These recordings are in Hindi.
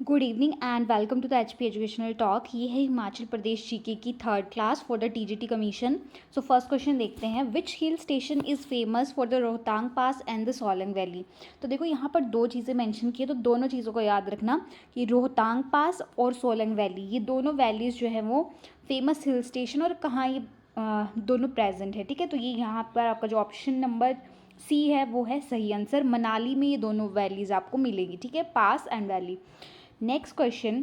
Good evening and welcome to the HP educational talk. ये है हिमाचल प्रदेश जीके की third class for the TGT commission. So first question देखते हैं, which hill station is famous for the Rohtang pass and the Solang valley. तो देखो यहाँ पर दो चीज़ें मेंशन की है, तो दोनों चीज़ों को याद रखना कि रोहतांग पास और सोलंग वैली, ये दोनों वैलीज़ जो है वो फेमस हिल स्टेशन और कहाँ ये दोनों प्रेजेंट है। ठीक है, तो ये यहाँ पर आपका जो ऑप्शन नंबर सी है वो है सही आंसर। मनाली में ये दोनों वैलीज़ आपको मिलेगी। ठीक है, pass and valley. Next question,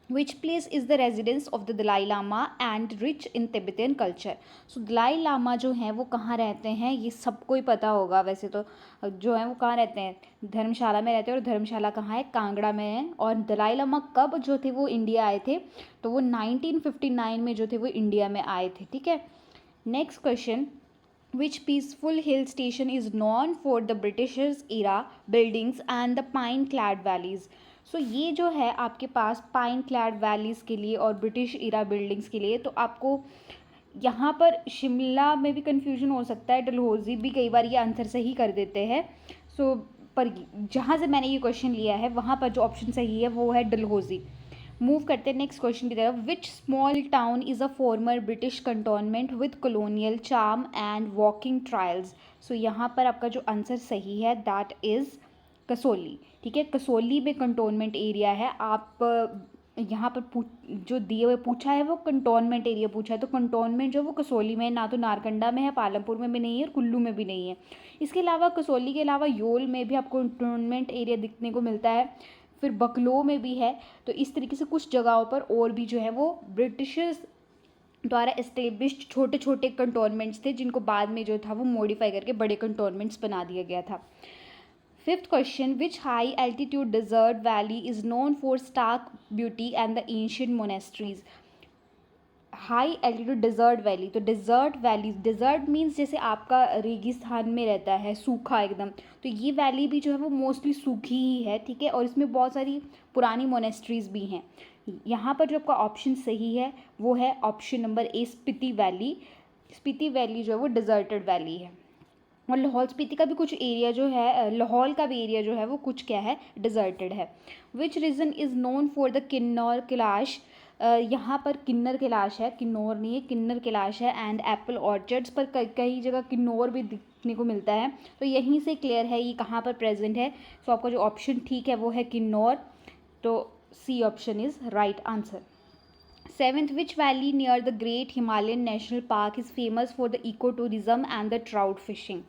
which place is the residence of the Dalai Lama and rich in Tibetan culture? So Dalai Lama जो हैं वो कहाँ रहते हैं, ये सबको ही पता होगा वैसे तो। जो है वो कहाँ रहते हैं, धर्मशाला में रहते हैं। और धर्मशाला कहाँ है, कांगड़ा में है। और दलाई लामा कब जो थे वो इंडिया आए थे, तो वो 1959 में जो थे वो इंडिया में आए थे। ठीक है, next question, which peaceful hill station is known for the Britishers era buildings and the pine clad valleys? सो ये जो है आपके पास पाइन क्लैड वैलीज़ के लिए और ब्रिटिश इरा बिल्डिंग्स के लिए, तो आपको यहाँ पर शिमला में भी कन्फ्यूजन हो सकता है, डलहौजी भी कई बार ये आंसर सही कर देते हैं। सो पर जहाँ से मैंने ये क्वेश्चन लिया है वहाँ पर जो ऑप्शन सही है वो है डलहौजी। मूव करते हैं नेक्स्ट क्वेश्चन की तरफ। Which small town is a former British cantonment with colonial charm and walking trials. So यहाँ पर आपका जो आंसर सही है दैट इज़ कसौली। ठीक है, कसौली में कंटोनमेंट एरिया है। आप यहाँ पर जो दिए हुए पूछा है वो कंटोनमेंट एरिया पूछा है, तो कंटोनमेंट जो वो कसौली में, ना तो नारकंडा में है, पालमपुर में भी नहीं है और कुल्लू में भी नहीं है। इसके अलावा कसौली के अलावा योल में भी आपको कंटोनमेंट एरिया दिखने को मिलता है, फिर बकलो में भी है। तो इस तरीके से कुछ जगहों पर और भी जो है वो ब्रिटिशर्स द्वारा एस्टेब्लिश्ड छोटे छोटे कंटोनमेंट्स थे, जिनको बाद में जो था वो मॉडिफाई करके बड़े कंटोनमेंट्स बना दिया गया था। Fifth question, which high altitude desert valley is known for stark beauty and the ancient monasteries? High altitude desert valley, तो डिज़र्ट वैली, डिज़र्ट मीन्स जैसे आपका रेगिस्तान में रहता है सूखा एकदम, तो ये वैली भी जो है वो मोस्टली सूखी ही है। ठीक है, और इसमें बहुत सारी पुरानी मोनेस्ट्रीज़ भी हैं। यहाँ पर जो आपका ऑप्शन सही है वो है ऑप्शन नंबर ए, स्पीति वैली। स्पीति वैली जो है वो डिज़र्टेड वैली है। और लाहौल स्पीति का भी कुछ एरिया जो है, लाहौल का भी एरिया जो है वो कुछ क्या है, डिज़र्टेड है। Which region is known for the Kinnaur Kailash. यहाँ पर किन्नर कैलाश है, किन्नौर नहीं है, किन्नर कैलाश है। एंड एप्पल ऑर्चर्ड्स पर कई जगह किन्नौर भी दिखने को मिलता है, तो यहीं से क्लियर है ये कहाँ पर प्रेजेंट है। सो आपका जो ऑप्शन ठीक है वो है किन्नौर, तो C option is right answer. Seventh, which valley near the Great Himalayan National Park is famous for the ecotourism and the trout fishing?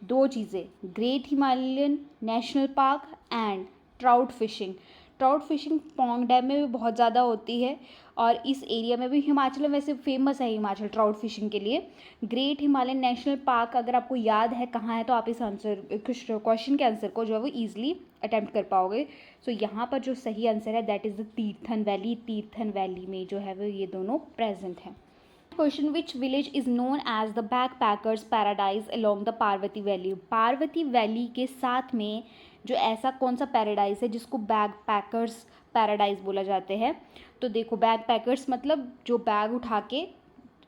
दो चीज़ें, great Himalayan national park and trout fishing. Trout fishing Pong dam में भी बहुत ज़्यादा होती है और इस एरिया में भी, हिमाचल में वैसे फेमस है हिमाचल ट्राउट फिशिंग के लिए। ग्रेट हिमालयन नेशनल पार्क अगर आपको याद है कहाँ है, तो आप इस आंसर क्वेश्चन के आंसर को जो है वो ईजिली अटैम्प्ट कर पाओगे। सो यहाँ पर जो सही आंसर है that is the Tirthan valley. Tirthan valley में जो है वो ये दोनों प्रेजेंट हैं। Question, which village is known as the backpackers paradise along the Parvati valley. Parvati valley के साथ में जो ऐसा कौन सा पैराडाइज है जिसको बैकपैकर्स पैराडाइज बोला जाते हैं। तो देखो, बैकपैकर्स मतलब जो बैग उठा के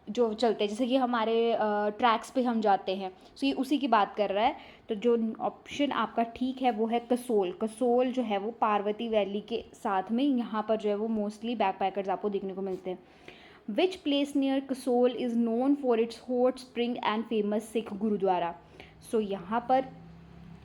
जो चलते हैं, जैसे कि हमारे ट्रैक्स पे हम जाते हैं, सो ये उसी की बात कर रहा है। तो जो ऑप्शन आपका ठीक है वो है कसोल। कसोल जो है वो पार्वती वैली के साथ में, यहाँ पर जो है वो मोस्टली बैकपैकर्स आपको देखने को मिलते हैं। Which place near Kasol is known for its hot spring and famous Sikh gurudwara. So यहाँ पर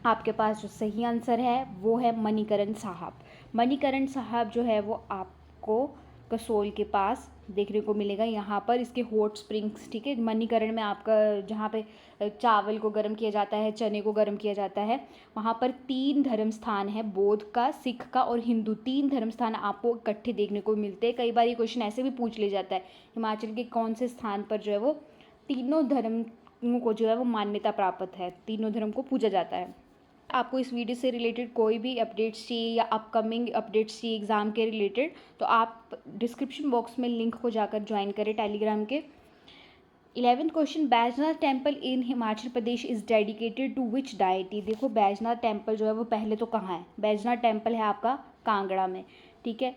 आपके पास जो सही आंसर है वो है मणिकरण साहब। मणिकरण साहब जो है वो आपको कसोल के पास देखने को मिलेगा। यहाँ पर इसके हॉट स्प्रिंग्स, ठीक है, मणिकरण में आपका जहाँ पे चावल को गर्म किया जाता है, चने को गर्म किया जाता है, वहाँ पर 3 धर्म स्थान है, बौद्ध का, सिख का और हिंदू। 3 धर्म स्थान आपको इकट्ठे देखने को मिलते हैं। कई बार ये क्वेश्चन ऐसे भी पूछ ले जाता है, हिमाचल के कौन से स्थान पर जो है वो तीनों धर्म को जो है वो मान्यता प्राप्त है, तीनों धर्म को पूजा जाता है। आपको इस वीडियो से रिलेटेड कोई भी अपडेट्स चाहिए या अपकमिंग अपडेट्स चाहिए एग्ज़ाम के रिलेटेड, तो आप डिस्क्रिप्शन बॉक्स में लिंक को जाकर ज्वाइन करें टेलीग्राम के। 11th question, Baijnath temple in Himachal Pradesh is dedicated to which deity. देखो, बैजनाथ टेम्पल जो है वो पहले तो कहाँ है, बैजनाथ टेम्पल है आपका कांगड़ा में। ठीक है,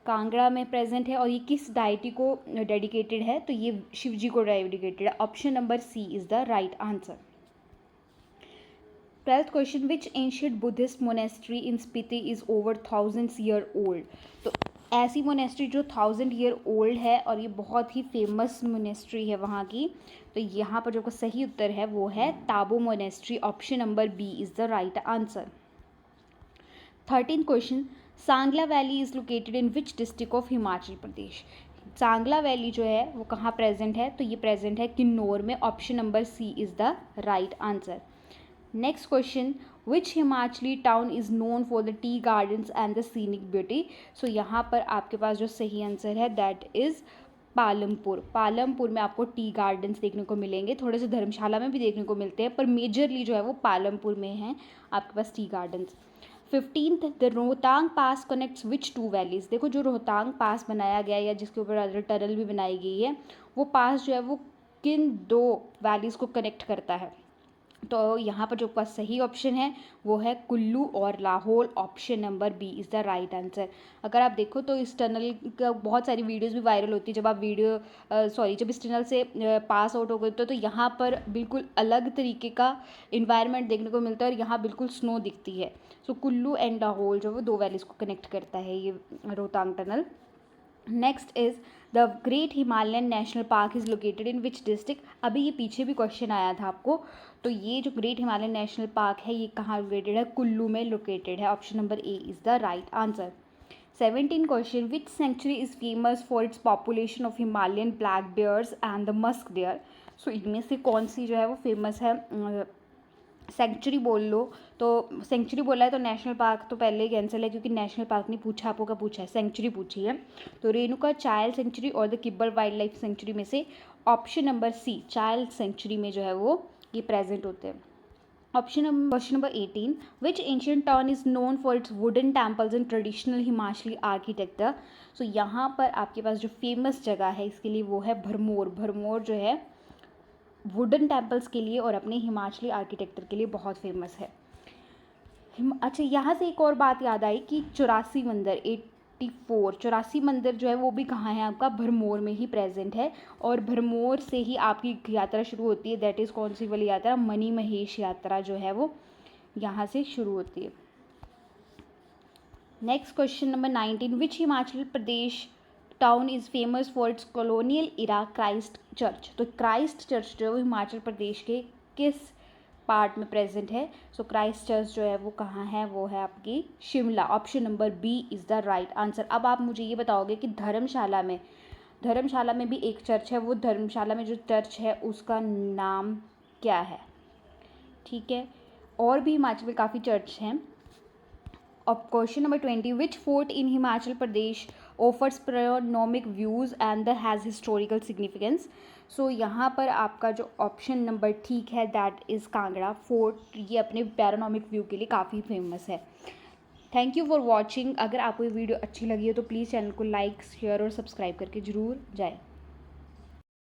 कांगड़ा में प्रेजेंट है और ये किस डायटी को डेडिकेटेड है, तो ये शिव जी को डेडिकेटेड है। Option number C is the right answer. 12th question, which ancient Buddhist monastery in Spiti is over 1000 year old. तो ऐसी मोनेस्ट्री जो 1000 ईयर ओल्ड है और ये बहुत ही फेमस मोनेस्ट्री है वहाँ की। तो यहाँ पर जो का सही उत्तर है वो है Tabo monastery, option number B is the right answer. 13th question, Sangla valley is located in which district of Himachal Pradesh. Sangla valley जो है वो कहाँ प्रेजेंट है, तो ये प्रेजेंट है किन्नौर में, option number C is the right answer. Next question, which Himachali town is known for the tea gardens and the scenic beauty. So यहाँ पर आपके पास जो सही आंसर है दैट इज़ पालमपुर। पालमपुर में आपको टी गार्डन्स देखने को मिलेंगे, थोड़े से धर्मशाला में भी देखने को मिलते हैं, पर मेजरली जो है वो पालमपुर में है आपके पास tea gardens. 15th, the Rohtang pass connects which two valleys. देखो जो रोहतांग पास बनाया गया या जिसके ऊपर टनल भी बनाई गई है, वो पास जो है वो किन दो वैलीज़ को कनेक्ट करता है। तो यहाँ पर जो पास सही ऑप्शन है वो है कुल्लू और Lahaul, option number B is the right answer. अगर आप देखो तो इस टनल का बहुत सारी वीडियोस भी वायरल होती है, जब आप जब इस टनल से पास आउट हो गए तो यहाँ पर बिल्कुल अलग तरीके का इन्वायरमेंट देखने को मिलता है और यहाँ बिल्कुल स्नो दिखती है। सो कुल्लू एंड लाहौल जो वो दो वैलीज़ को कनेक्ट करता है ये Rohtang tunnel. Next is the great Himalayan national park is located in which district. अभी ये पीछे भी क्वेश्चन आया था आपको, तो ये जो ग्रेट हिमालयन नेशनल पार्क है ये कहाँ लोकेटेड है, कुल्लू में लोकेटेड है, option number A is the right answer. 17 question, which sanctuary is famous for its population of Himalayan black bears and the musk deer. So इनमें से कौन सी जो है वो फेमस है, सेंचुरी बोल लो। तो सेंचुरी बोला है तो नेशनल पार्क तो पहले ही कैंसिल है, क्योंकि नेशनल पार्क नहीं पूछा, आपको क्या पूछा है, सेंचुरी पूछी है। तो रेणुका चाइल्ड सेंचुरी और the Kibber wild life sanctuary में से option number C child sanctuary में जो है वो ये प्रेजेंट होते हैं। Question number 18, which ancient town is known for its wooden temples and traditional Himachali architecture. So यहाँ पर आपके पास जो फेमस जगह है इसके लिए वो है भरमौर। भरमौर जो है वुडन टेम्पल्स के लिए और अपने हिमाचली आर्किटेक्चर के लिए बहुत फेमस है। अच्छा, यहाँ से एक और बात याद आई कि 84 मंदिर 84 मंदिर जो है वो भी कहाँ है, आपका भरमौर में ही प्रेजेंट है। और भरमौर से ही आपकी यात्रा शुरू होती है, दैट इज़ कौन सी वाली यात्रा, मणि महेश यात्रा जो है वो यहाँ से शुरू होती है। Next question number 19, which Himachal Pradesh town is famous for its colonial era Christ Church. तो क्राइस्ट चर्च जो है वो हिमाचल प्रदेश के किस पार्ट में प्रेजेंट है। सो क्राइस्ट चर्च जो है वो कहाँ है, वो है आपकी Shimla, option number B is the right answer. अब आप मुझे ये बताओगे कि धर्मशाला में भी एक चर्च है, वो धर्मशाला में जो चर्च है उसका नाम क्या है। ठीक है, और भी हिमाचल में काफ़ी चर्च हैं। अब question number 20, which fort in Himachal Pradesh offers panoramic views and the has historical significance. So यहाँ पर आपका जो ऑप्शन नंबर ठीक है दैट इज़ कांगड़ा फोर्ट, ये अपने पैनोरामिक व्यू के लिए काफ़ी फेमस है। Thank you for watching. अगर आपको ये वीडियो अच्छी लगी है तो प्लीज़ चैनल को लाइक शेयर और सब्सक्राइब करके ज़रूर जाए।